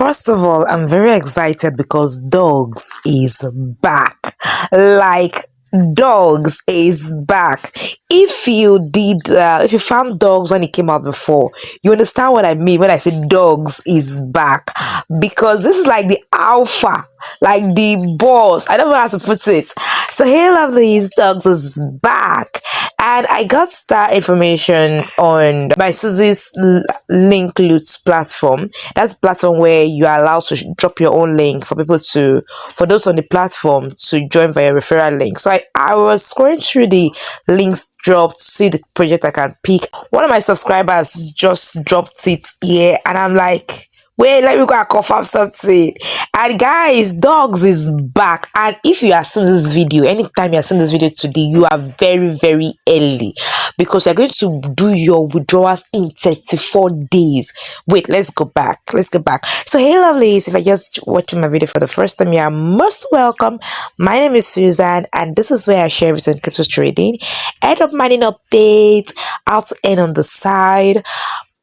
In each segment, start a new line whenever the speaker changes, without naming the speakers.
First of all, I'm very excited because Dogs is back. Like, Dogs is back. If you found Dogs when it came out before, you understand what I mean when I say Dogs is back. Because this is like the alpha, like the boss. I don't know how to put it. So, hey, lovelies, Dogs is back. And I got that information on my Sussy's link loot platform. That's a platform where you are allowed to drop your own link for for those on the platform to join via referral link. So I was scrolling through the links dropped to see the project I can pick. One of my subscribers just dropped it here, and I'm like, wait, let me go and confirm something. And guys, Dogs is back. And if you are seeing this video, anytime you are seeing this video today, you are very, very early because you're going to do your withdrawals in 34 days. Wait, let's go back. So, hey, lovelies, if I just watching my video for the first time, you are most welcome. My name is Susan, and this is where I share everything crypto trading, airdrop mining updates, how to earn on the side.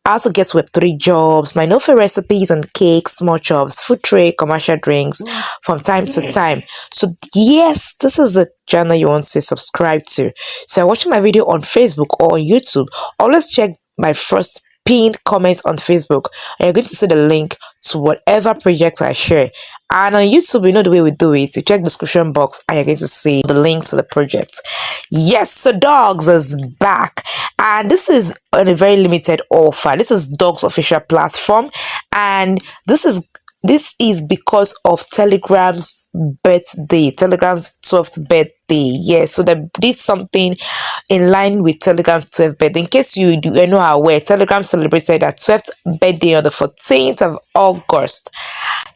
I also get Web3 jobs, my no-fail recipes on cakes, small chops, food trade, commercial drinks from time to time. So yes, this is the channel you want to subscribe to. So you're watching my video on Facebook or on YouTube, always check my first pinned comment on Facebook, and you're going to see the link to whatever project I share. And on YouTube, you know the way we do it. You check the description box and you're going to see the link to the project. Yes, so Dogs is back. And this is on a very limited offer. This is Dogs official platform. And this is because of Telegram's birthday, Telegram's 12th birthday. Yes, so they did something in line with Telegram's 12th birthday. In case you're not aware, Telegram celebrated their 12th birthday on the 14th of August.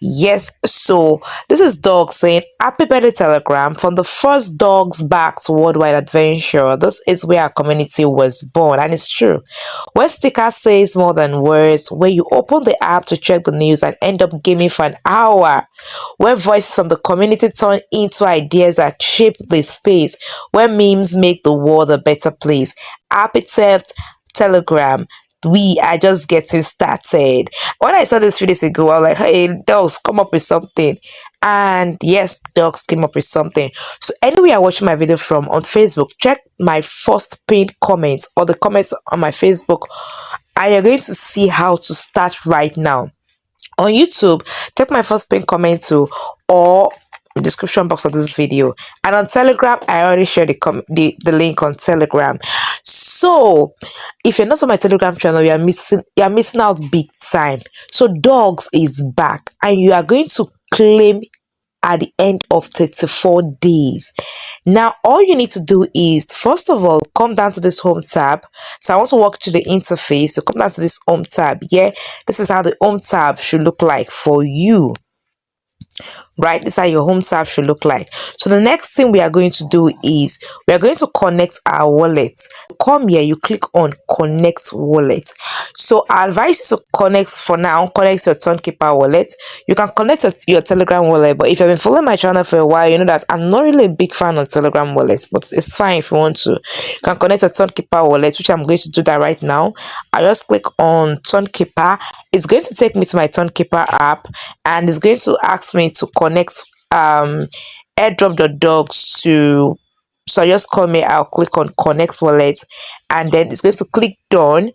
Yes, so this is Dogs saying, happy birthday Telegram, from the first Dogs back to worldwide adventure. This is where our community was born, and it's true. Where sticker says more than words, where you open the app to check the news and end up gaming for an hour, where voices from the community turn into ideas that shape the space, where memes make the world a better place. Happy 12th Telegram. We are just getting started. When I saw this 3 days ago, I was like, hey, Dogs, come up with something. And yes, Dogs came up with something. So anyway, you're watching my video from on Facebook, check my first pinned comments or the comments on my Facebook, and you're going to see how to start right now. On YouTube, check my first pinned comment too, or the description box of this video. And on Telegram, I already shared the link on Telegram. So if you're not on my Telegram channel, you're missing out big time. So Dogs is back, and you are going to claim at the end of 34 days. Now all you need to do is, first of all, come down to this home tab. So I want to walk to the interface. So come down to this home tab. Yeah, this is how the home tab should look like for you. Right, this is how your home tab should look like. So the next thing we are going to do is we are going to connect our wallet. Come here, you click on connect wallet. So I advise you to connect for now, connect your Turnkeeper wallet. You can connect your Telegram wallet, but if you've been following my channel for a while, you know that I'm not really a big fan of Telegram wallets, but it's fine if you want to. You can connect your Turnkeeper wallet, which I'm going to do that right now. I just click on Turnkeeper. It's going to take me to my Turnkeeper app, and it's going to ask me to connect airdrop.dogs to, so I just come here, I'll click on connect wallet, and then it's going to click done,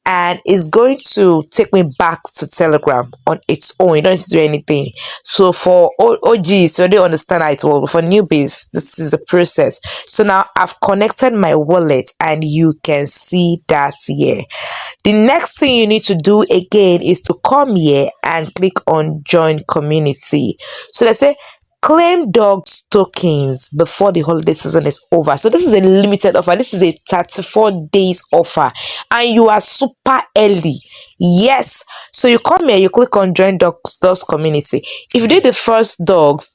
and it's going to take me back to Telegram on its own. You don't need to do anything. So for OGs, so they understand how it works. For newbies, this is the process. So now I've connected my wallet, and you can see that here. The next thing you need to do again is to come here and click on join community. So let's say claim Dogs tokens before the holiday season is over. So this is a limited offer. This is a 34 days offer, and you are super early. Yes, so you come here, you click on join Dogs community. If you did the first Dogs,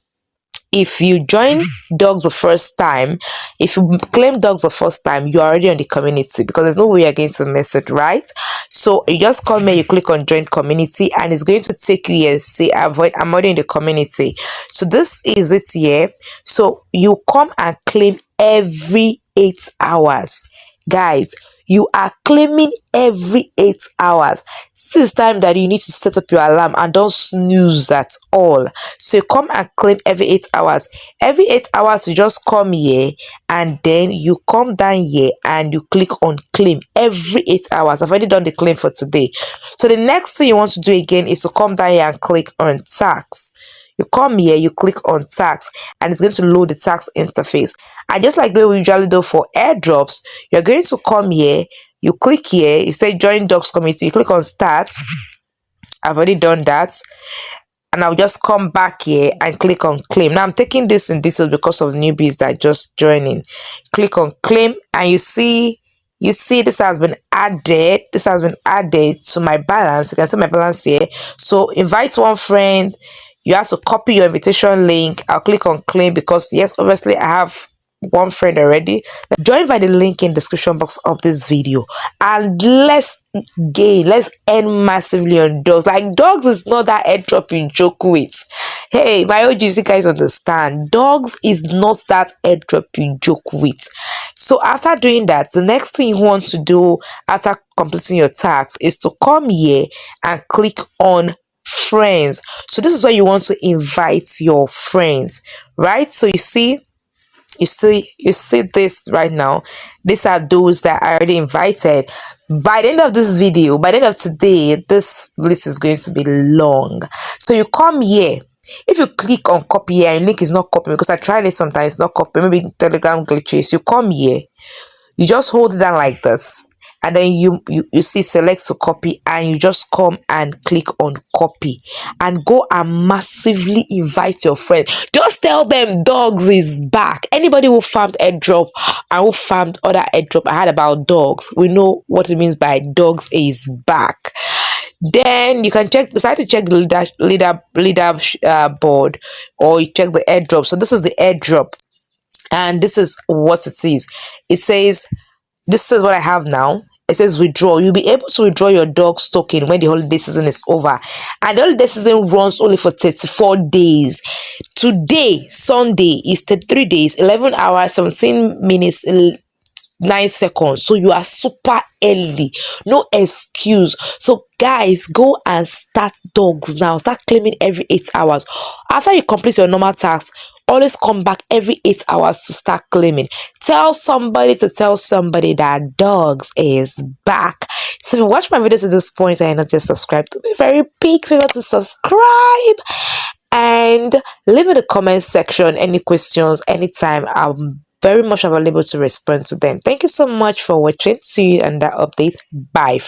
if you join Dogs the first time, if you claim Dogs the first time, you're already on the community, because there's no way you're going to miss it, right? So you just come here, you click on join community, and it's going to take you here, say I'm already in the community. So this is it here. So you come and claim every 8 hours. Guys, you are claiming every 8 hours. This is time that you need to set up your alarm and don't snooze at all. So you come and claim every 8 hours. Every 8 hours you just come here, and then you come down here and you click on claim every 8 hours. I've already done the claim for today. So the next thing you want to do again is to come down here and click on tax. You come here, you click on tax, and it's going to load the tax interface. And just like the way we usually do for airdrops, you're going to come here, you click here, it says join dogs community, you click on start. I've already done that. And I'll just come back here and click on claim. Now I'm taking this in details because of newbies that are just joining. Click on claim, and you see this has been added. This has been added to my balance. You can see my balance here. So invite one friend. You have to copy your invitation link. I'll click on claim because yes, obviously I have one friend already. Join by the link in the description box of this video, and let's earn massively on dogs. Like, dogs is not that airdrop you joke with. Hey, my OGC guys understand, dogs is not that airdrop you joke with. So after doing that, the next thing you want to do after completing your task is to come here and click on friends. So this is where you want to invite your friends, right? So you see this right now. These are those that I already invited. By the end of this video, by the end of today, this list is going to be long. So you come here. If you click on copy here and link is not copying, because I tried it sometimes, not copy, maybe Telegram glitches. You come here, you just hold it down like this, and then you see select to copy, and you just come and click on copy and go and massively invite your friends. Just tell them dogs is back. Anybody who farmed airdrop and who farmed other airdrop I had about dogs, we know what it means by dogs is back. Then you can decide to check the leader board, or you check the airdrop. So this is the airdrop, and this is what it is. It says, this is what I have now. It says withdraw. You'll be able to withdraw your dog's token when the holiday season is over, and the holiday season runs only for 34 days. Today, Sunday, is 33 days, 11 hours, 17 minutes, 9 seconds. So you are super early, no excuse. So guys, go and start dogs now. Start claiming every 8 hours. After you complete your normal task, always come back every 8 hours to start claiming. Tell somebody to tell somebody that dogs is back. So if you watch my videos to this point and you're not yet subscribed, do me a very big favor to subscribe and leave in the comment section any questions anytime. I'm very much available to respond to them. Thank you so much for watching. See you in that update. Bye.